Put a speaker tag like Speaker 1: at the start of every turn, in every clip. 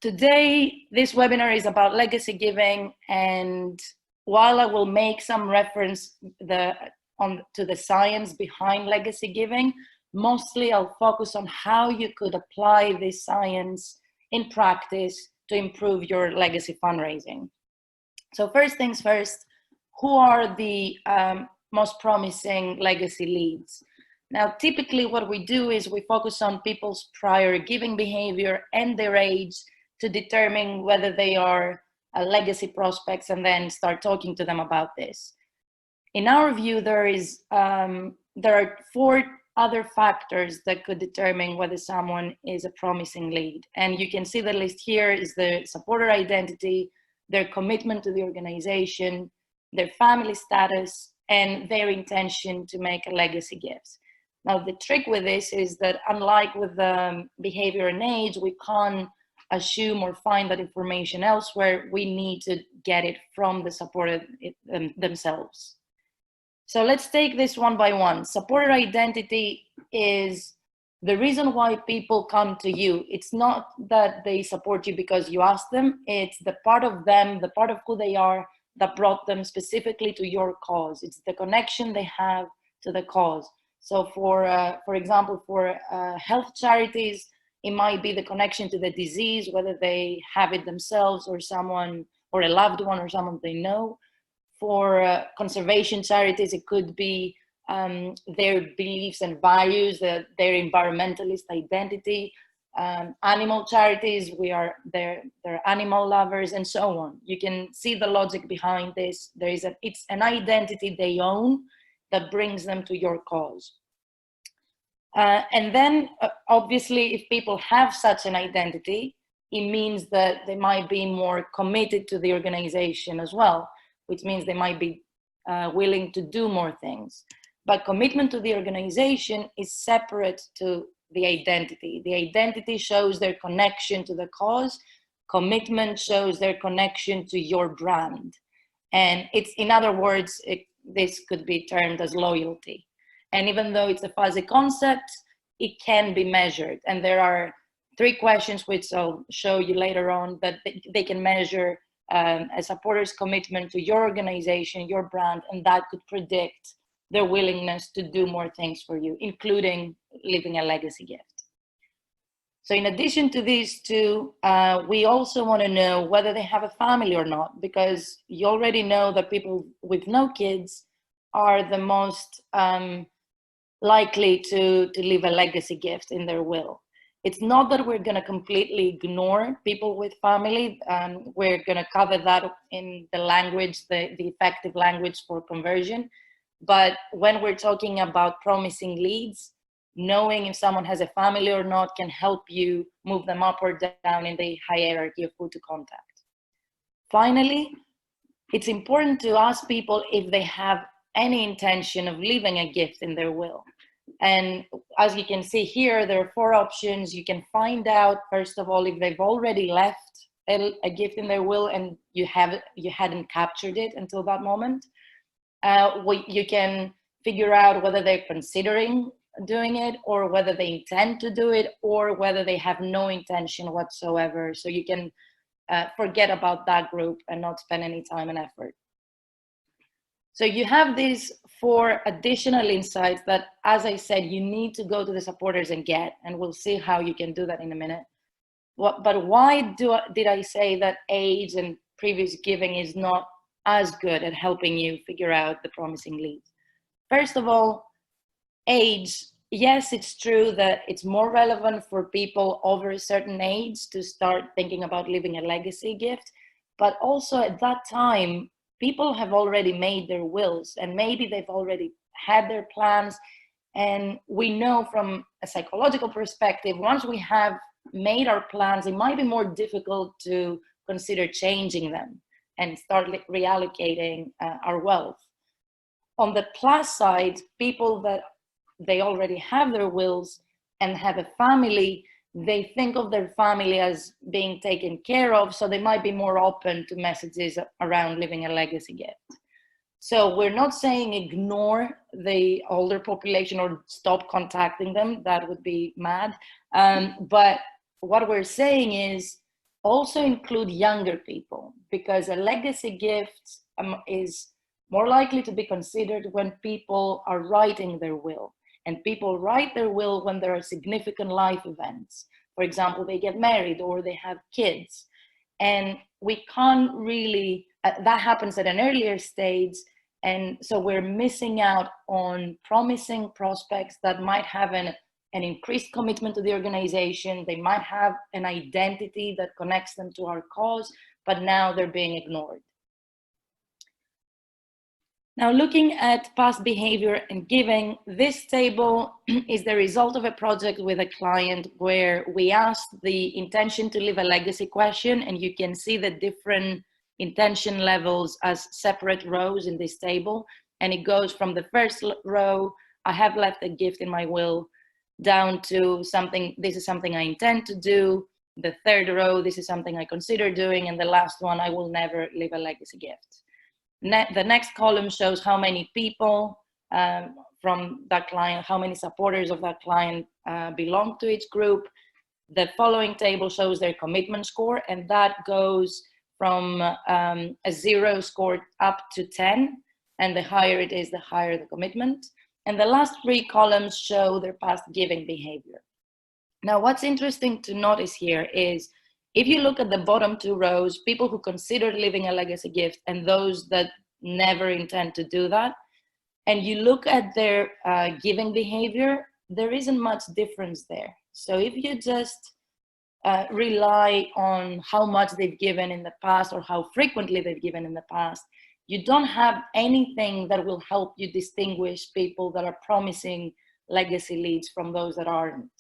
Speaker 1: Today, this webinar is about legacy giving, and while I will make some reference to the science behind legacy giving, mostly I'll focus on how you could apply this science in practice to improve your legacy fundraising. So first things first, who are the most promising legacy leads? Now, typically what we do is we focus on people's prior giving behavior and their age to determine whether they are legacy prospects, and then start talking to them about this. In our view, there are 4 other factors that could determine whether someone is a promising lead. And you can see the list here is the supporter identity, their commitment to the organization, their family status, and their intention to make a legacy gift. Now, the trick with this is that unlike with behavior and age, we can't assume or find that information elsewhere. We need to get it from the supporter themselves. So let's take this one by one. Supporter identity is the reason why people come to you. It's not that they support you because you asked them. It's the part of them, the part of who they are that brought them specifically to your cause. It's the connection they have to the cause. So for example, for health charities, it might be the connection to the disease, whether they have it themselves or someone, or a loved one or someone they know. For conservation charities, it could be their beliefs and values, their environmentalist identity. Animal charities, they're animal lovers, and so on. You can see the logic behind this. It's an identity they own that brings them to your cause. And then obviously, if people have such an identity, it means that they might be more committed to the organization as well, which means they might be willing to do more things. But commitment to the organization is separate to the identity. The identity shows their connection to the cause. Commitment shows their connection to your brand. And it's, in other words, this could be termed as loyalty. And even though it's a fuzzy concept, it can be measured. And there are 3 questions, which I'll show you later on, that they can measure a supporter's commitment to your organization, your brand, and that could predict their willingness to do more things for you, including leaving a legacy gift. So in addition to these 2, we also want to know whether they have a family or not, because you already know that people with no kids are the most likely to leave a legacy gift in their will. It's not that we're going to completely ignore people with family. We're going to cover that in the language, the effective language for conversion. But when we're talking about promising leads, knowing if someone has a family or not can help you move them up or down in the hierarchy of who to contact. Finally, it's important to ask people if they have any intention of leaving a gift in their will. And as you can see here, there are 4 options. You can find out, first of all, if they've already left a gift in their will and you hadn't captured it until that moment. You can figure out whether they're considering doing it, or whether they intend to do it, or whether they have no intention whatsoever. So you can forget about that group and not spend any time and effort. So you have these 4 additional insights that, as I said, you need to go to the supporters and get, and we'll see how you can do that in a minute. But why did I say that age and previous giving is not as good at helping you figure out the promising leads? First of all, age. Yes, it's true that it's more relevant for people over a certain age to start thinking about leaving a legacy gift, but also at that time, people have already made their wills, and maybe they've already had their plans. And we know from a psychological perspective, once we have made our plans, it might be more difficult to consider changing them and start reallocating our wealth. On the plus side, people that they already have their wills and have a family, they think of their family as being taken care of, so they might be more open to messages around leaving a legacy gift. So we're not saying ignore the older population or stop contacting them. That would be mad. But what we're saying is also include younger people, because a legacy gift is more likely to be considered when people are writing their will. And people write their will when there are significant life events. For example, they get married or they have kids. And we can't really, that happens at an earlier stage. And so we're missing out on promising prospects that might have an increased commitment to the organization. They might have an identity that connects them to our cause, but now they're being ignored. Now, looking at past behavior and giving, this table is the result of a project with a client where we asked the intention to leave a legacy question, and you can see the different intention levels as separate rows in this table. And it goes from the first row, I have left a gift in my will, down to something, this is something I intend to do. The third row, this is something I consider doing. And the last one, I will never leave a legacy gift. The next column shows how many people from that client, how many supporters of that client belong to each group. The following table shows their commitment score, and that goes from a 0 score up to 10, and the higher it is, the higher the commitment. And the last 3 columns show their past giving behavior. Now, what's interesting to notice here is, if you look at the bottom 2 rows, people who consider leaving a legacy gift and those that never intend to do that, and you look at their giving behavior, there isn't much difference there. So if you just rely on how much they've given in the past or how frequently they've given in the past, you don't have anything that will help you distinguish people that are promising legacy leads from those that aren't.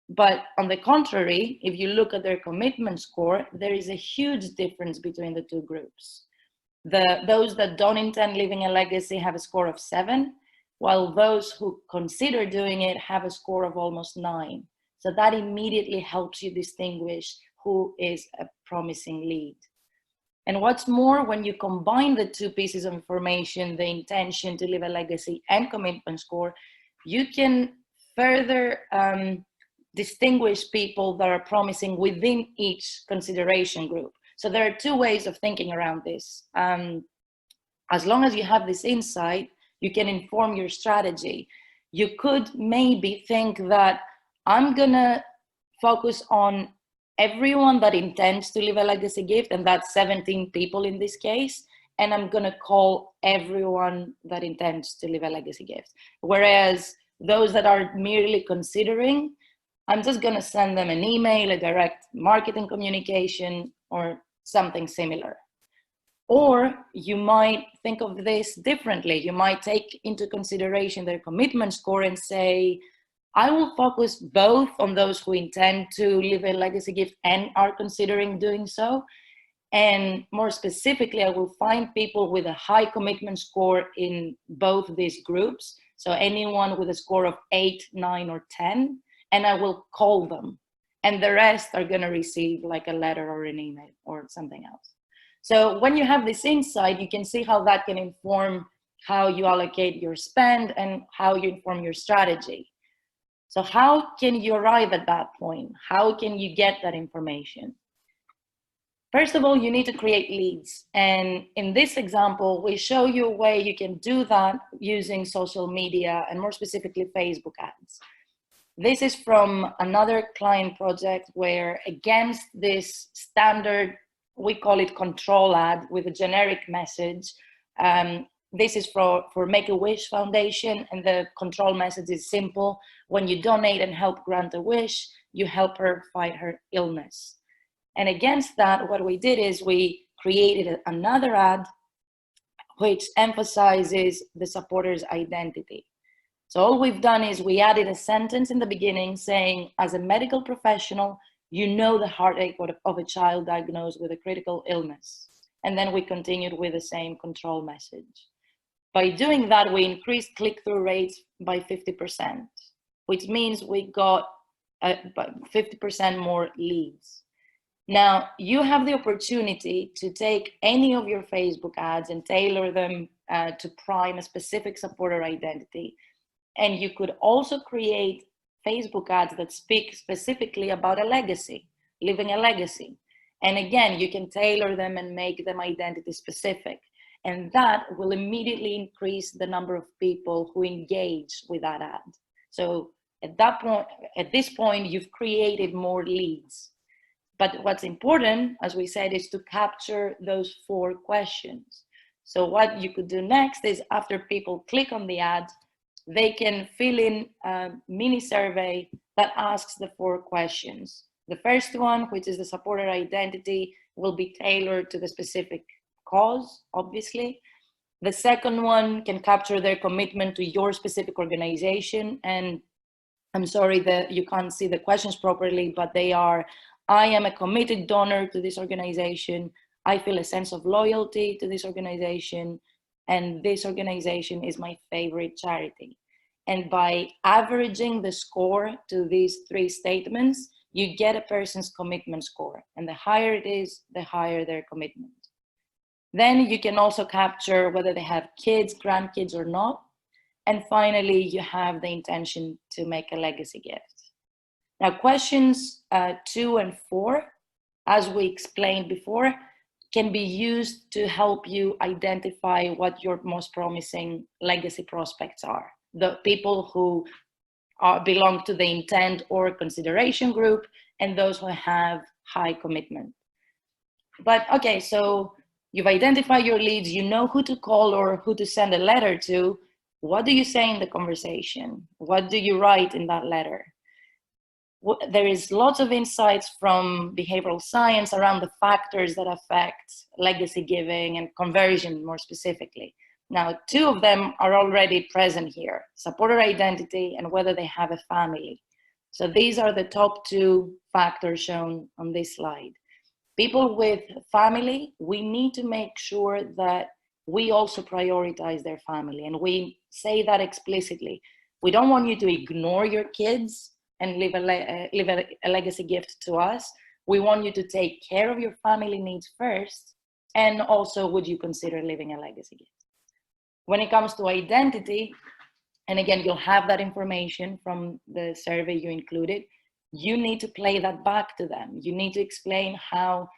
Speaker 1: But on the contrary, if you look at their commitment score, there is a huge difference between the 2 groups. Those that don't intend leaving a legacy have a score of 7, while those who consider doing it have a score of almost 9. So that immediately helps you distinguish who is a promising lead. And what's more, when you combine the 2 pieces of information, the intention to leave a legacy and commitment score, you can further distinguish people that are promising within each consideration group. So there are 2 ways of thinking around this. As long as you have this insight, you can inform your strategy. You could maybe think that I'm gonna focus on everyone that intends to leave a legacy gift, and that's 17 people in this case, and I'm gonna call everyone that intends to leave a legacy gift. Whereas those that are merely considering, I'm just gonna send them an email, a direct marketing communication, or something similar. Or you might think of this differently. You might take into consideration their commitment score and say, I will focus both on those who intend to leave a legacy gift and are considering doing so. And more specifically, I will find people with a high commitment score in both these groups. So anyone with a score of 8, 9, or 10, and I will call them. And the rest are going to receive like a letter or an email or something else. So when you have this insight, you can see how that can inform how you allocate your spend and how you inform your strategy. So how can you arrive at that point? How can you get that information? First of all, you need to create leads. And in this example, we show you a way you can do that using social media and more specifically Facebook ads. This is from another client project where against this standard, we call it control ad with a generic message. This is for Make-A-Wish Foundation, and the control message is simple. When you donate and help grant a wish, you help her fight her illness. And against that, what we did is we created another ad which emphasizes the supporter's identity. So all we've done is we added a sentence in the beginning saying, as a medical professional, you know the heartache of a child diagnosed with a critical illness. And then we continued with the same control message. By doing that, we increased click-through rates by 50%, which means we got 50% more leads. Now, you have the opportunity to take any of your Facebook ads and tailor them to prime a specific supporter identity. And you could also create Facebook ads that speak specifically about a legacy. leaving a legacy. And again, you can tailor them and make them identity specific. And that will immediately increase the number of people who engage with that ad. So at that point, at this point, you've created more leads. But what's important, as we said, is to capture those 4 questions. So what you could do next is, after people click on the ad, they can fill in a mini survey that asks the 4 questions. The first one, which is the supporter identity, will be tailored to the specific cause, obviously. The second one can capture their commitment to your specific organization. And I'm sorry that you can't see the questions properly, but they are: I am a committed donor to this organization. I feel a sense of loyalty to this organization, and this organization is my favorite charity. And by averaging the score to these 3 statements, you get a person's commitment score. And the higher it is, the higher their commitment. Then you can also capture whether they have kids, grandkids, or not. And finally, you have the intention to make a legacy gift. Now, questions 2 and 4, as we explained before, can be used to help you identify what your most promising legacy prospects are. The people who belong to the intent or consideration group, and those who have high commitment. But okay, so you've identified your leads, you know who to call or who to send a letter to. What do you say in the conversation? What do you write in that letter? There is lots of insights from behavioral science around the factors that affect legacy giving and conversion more specifically. Now, 2 of them are already present here: supporter identity and whether they have a family. So these are the top 2 factors shown on this slide. People with family, we need to make sure that we also prioritize their family, and we say that explicitly. We don't want you to ignore your kids and leave a legacy gift to us. We want you to take care of your family needs first, and also, would you consider leaving a legacy gift? When it comes to identity, and again, you'll have that information from the survey you included, you need to play that back to them. You need to explain how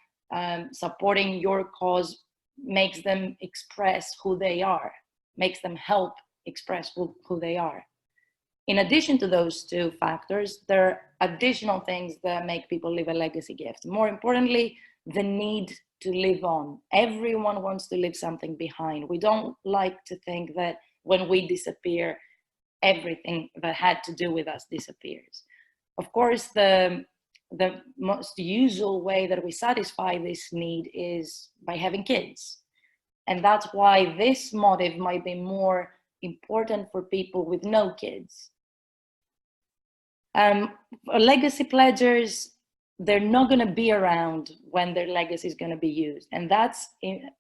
Speaker 1: supporting your cause makes them express who they are, makes them help express who they are. In addition to those 2 factors, there are additional things that make people leave a legacy gift. More importantly, the need to live on. Everyone wants to leave something behind. We don't like to think that when we disappear, everything that had to do with us disappears. Of course, the most usual way that we satisfy this need is by having kids. And that's why this motive might be more important for people with no kids. Legacy pledgers, they're not going to be around when their legacy is going to be used. And that's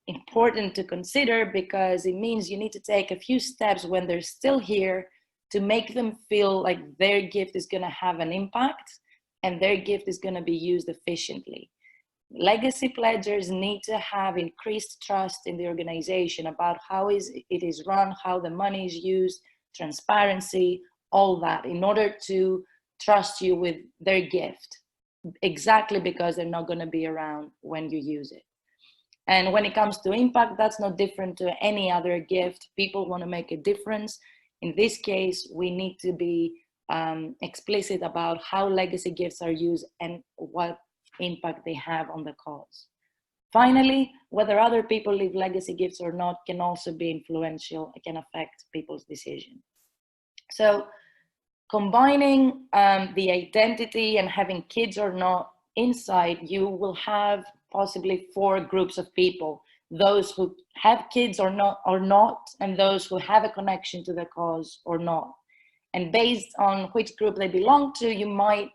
Speaker 1: important to consider, because it means you need to take a few steps when they're still here to make them feel like their gift is going to have an impact and their gift is going to be used efficiently. Legacy pledgers need to have increased trust in the organization about how it is run, how the money is used, transparency, all that, in order to trust you with their gift, exactly because they're not going to be around when you use it. And when it comes to impact, that's no different to any other gift. People want to make a difference. In this case, we need to be explicit about how legacy gifts are used and what impact they have on the cause. Finally, whether other people leave legacy gifts or not can also be influential. It can affect people's decision. So combining the identity and having kids or not inside, you will have possibly 4 groups of people: those who have kids or not, and those who have a connection to the cause or not. And based on which group they belong to, you might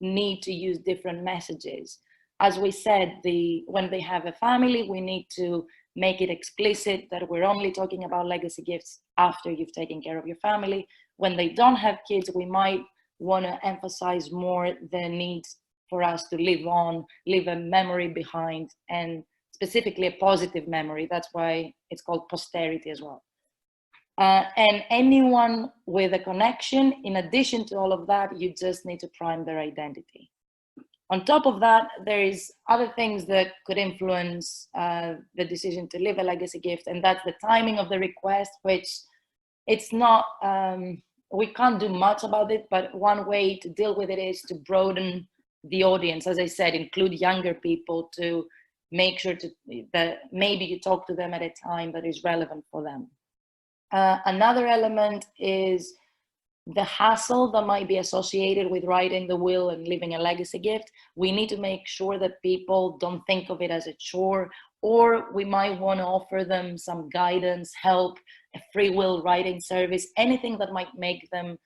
Speaker 1: need to use different messages. As we said, when they have a family, we need to make it explicit that we're only talking about legacy gifts after you've taken care of your family. When they don't have kids, we might want to emphasize more the need for us to live on, leave a memory behind, and specifically a positive memory. That's why it's called posterity as well. And anyone with a connection, in addition to all of that, you just need to prime their identity. On top of that, there is other things that could influence the decision to leave a legacy gift, and that's the timing of the request, which it's not, we can't do much about it, but one way to deal with it is to broaden the audience. As I said, include younger people to make sure that maybe you talk to them at a time that is relevant for them. Another element is the hassle that might be associated with writing the will and leaving a legacy gift. We need to make sure that people don't think of it as a chore, or we might want to offer them some guidance, help, a free will writing service, anything that might make them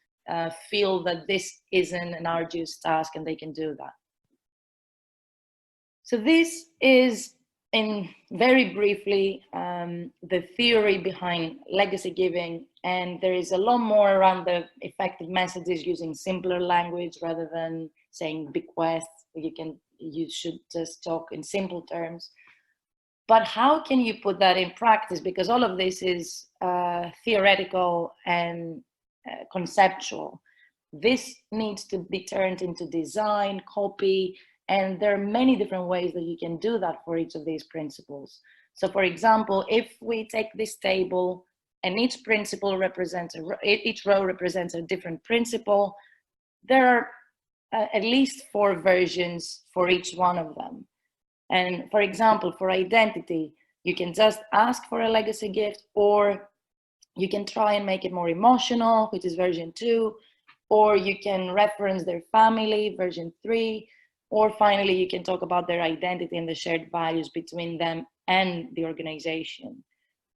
Speaker 1: feel that this isn't an arduous task and they can do that. So this is, in very briefly, the theory behind legacy giving, and there is a lot more around the effective messages using simpler language rather than saying bequests. You should just talk in simple terms. But how can you put that in practice? Because all of this is theoretical and conceptual. This needs to be turned into design, copy, and there are many different ways that you can do that for each of these principles. So for example, if we take this table and each principle represents, each row represents a different principle, there are at least 4 versions for each one of them. And for example, for identity, you can just ask for a legacy gift, or you can try and make it more emotional, which is version 2, or you can reference their family, version 3, or finally, you can talk about their identity and the shared values between them and the organization.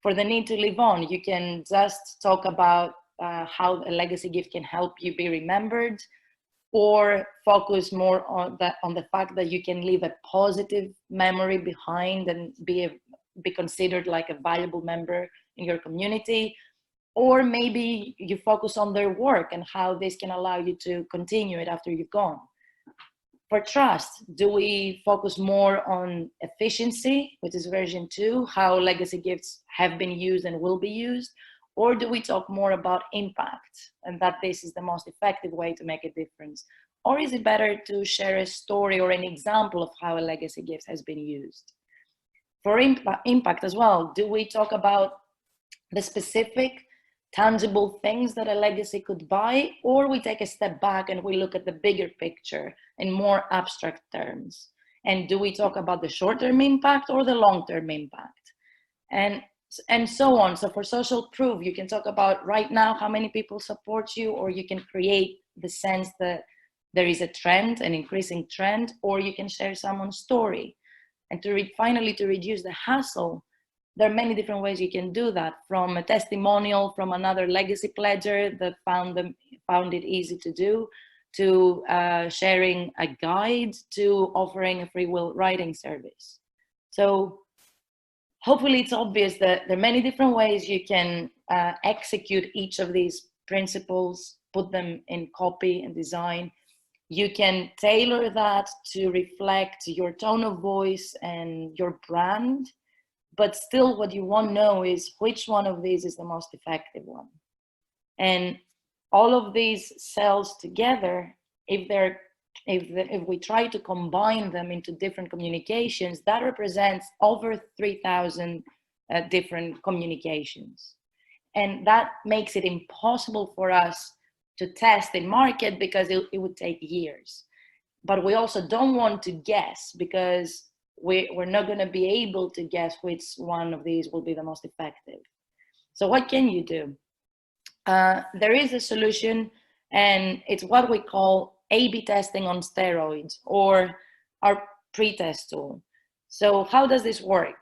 Speaker 1: For the need to live on, you can just talk about how a legacy gift can help you be remembered, or focus more on the fact that you can leave a positive memory behind and be considered like a valuable member in your community. Or maybe you focus on their work and how this can allow you to continue it after you've gone. For trust, do we focus more on efficiency, which is version 2, how legacy gifts have been used and will be used? Or do we talk more about impact and that this is the most effective way to make a difference? Or is it better to share a story or an example of how a legacy gift has been used? For impact as well, do we talk about the specific tangible things that a legacy could buy, or we take a step back and we look at the bigger picture in more abstract terms? And do we talk about the short-term impact or the long-term impact? And so on. So for social proof, you can talk about right now how many people support you, or you can create the sense that there is a trend, an increasing trend, or you can share someone's story. And finally, to reduce the hassle, there are many different ways you can do that, from a testimonial from another legacy pledger that found it easy to do, to sharing a guide, to offering a free will writing service. So hopefully it's obvious that there are many different ways you can execute each of these principles, put them in copy and design. You can tailor that to reflect your tone of voice and your brand. But still, what you want to know is which one of these is the most effective one. And all of these cells together, if we try to combine them into different communications, that represents over 3,000 different communications. And that makes it impossible for us to test and market, because it would take years. But we also don't want to guess, because we're not going to be able to guess which one of these will be the most effective. So what can you do? There is a solution, and it's what we call A/B testing on steroids, or our pre-test tool. So how does this work?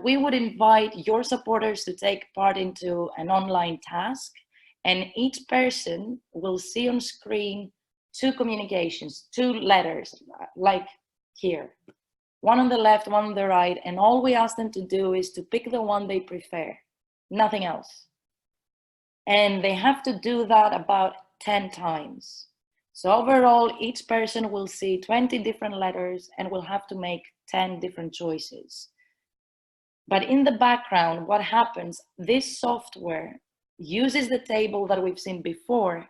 Speaker 1: We would invite your supporters to take part into an online task, and each person will see on screen 2 communications, 2 letters, like here. One on the left, one on the right, and all we ask them to do is to pick the one they prefer, nothing else. And they have to do that about 10 times. So overall, each person will see 20 different letters and will have to make 10 different choices. But in the background, what happens, this software uses the table that we've seen before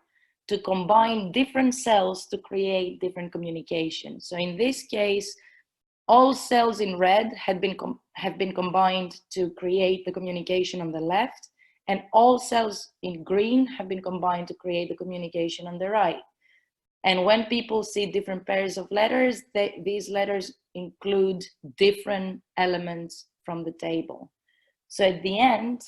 Speaker 1: to combine different cells to create different communication. So in this case, all cells in red have been combined to create the communication on the left, and all cells in green have been combined to create the communication on the right. And when people see different pairs of letters, these letters include different elements from the table. So at the end,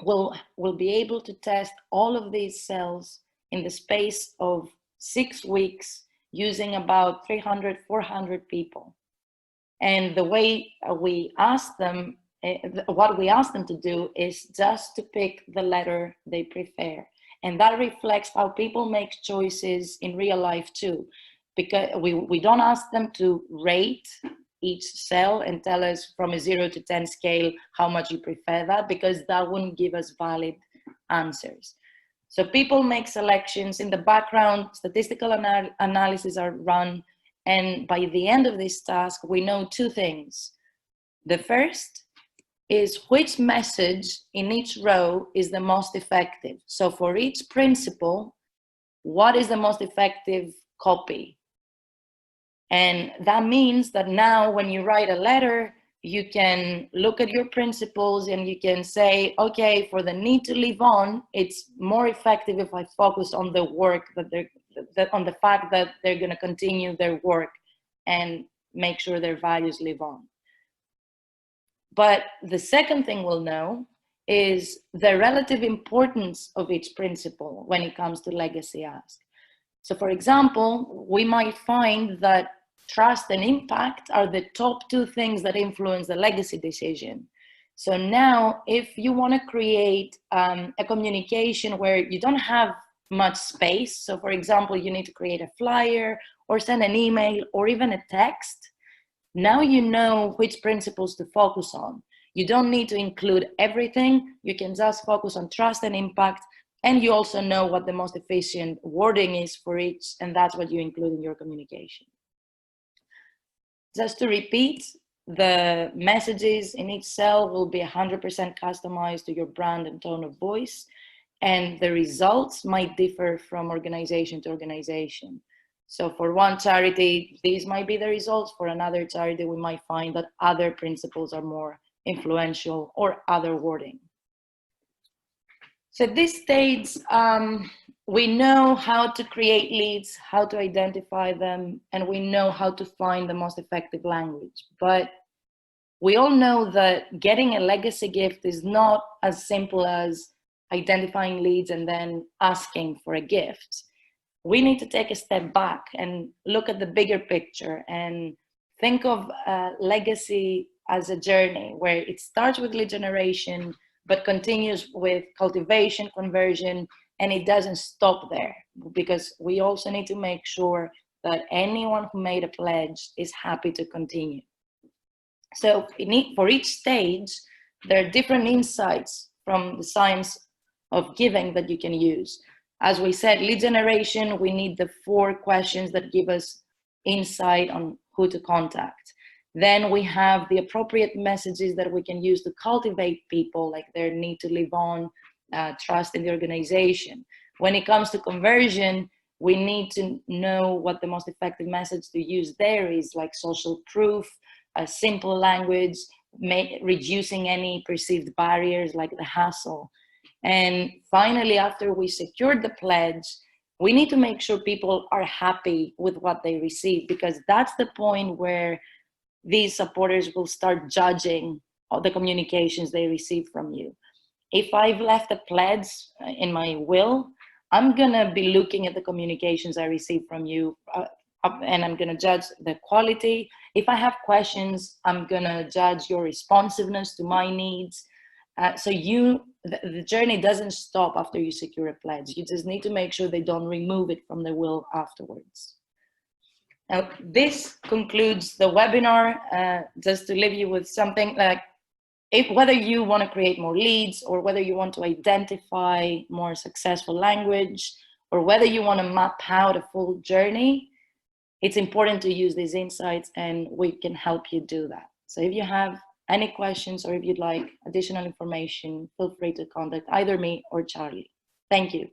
Speaker 1: we'll be able to test all of these cells in the space of 6 weeks using about 300, 400 people. And the way we ask them, what we ask them to do is just to pick the letter they prefer. And that reflects how people make choices in real life too. Because we don't ask them to rate each cell and tell us from a 0 to 10 scale how much you prefer that, because that wouldn't give us valid answers. So people make selections. In the background, statistical analysis are run. And by the end of this task, we know 2 things. The first is which message in each row is the most effective. So for each principle, what is the most effective copy? And that means that now when you write a letter, you can look at your principles and you can say, okay, for the need to live on, it's more effective if I focus on the work on the fact that they're going to continue their work and make sure their values live on. But the second thing we'll know is the relative importance of each principle when it comes to legacy ask. So for example, we might find that trust and impact are the top 2 things that influence the legacy decision. So now if you want to create a communication where you don't have much space, so for example, you need to create a flyer or send an email or even a text, now you know which principles to focus on. You don't need to include everything. You can just focus on trust and impact. And you also know what the most efficient wording is for each, and that's what you include in your communication. Just to repeat, the messages in each cell will be 100% customized to your brand and tone of voice, and the results might differ from organization to organization. So for one charity, these might be the results. For another charity, we might find that other principles are more influential or other wording. So at this stage, we know how to create leads, how to identify them, and we know how to find the most effective language. But we all know that getting a legacy gift is not as simple as identifying leads and then asking for a gift. We need to take a step back and look at the bigger picture and think of legacy as a journey where it starts with lead generation, but continues with cultivation, conversion, and it doesn't stop there, because we also need to make sure that anyone who made a pledge is happy to continue. So for each stage, there are different insights from the science of giving that you can use. As we said, lead generation, we need the 4 questions that give us insight on who to contact. Then we have the appropriate messages that we can use to cultivate people, like their need to live on, trust in the organization. When it comes to conversion, we need to know what the most effective message to use there is, like social proof, a simple language, reducing any perceived barriers like the hassle. And finally, after we secured the pledge, we need to make sure people are happy with what they receive, because that's the point where these supporters will start judging all the communications they receive from you. If I've left a pledge in my will, I'm gonna be looking at the communications I receive from you, and I'm gonna judge the quality. If I have questions, I'm gonna judge your responsiveness to my needs. So the journey doesn't stop after you secure a pledge. You just need to make sure they don't remove it from the will afterwards. Now, this concludes the webinar. Just to leave you with something, like whether you want to create more leads, or whether you want to identify more successful language, or whether you want to map out a full journey, it's important to use these insights, and we can help you do that. So if you have any questions, or if you'd like additional information, feel free to contact either me or Charlie. Thank you.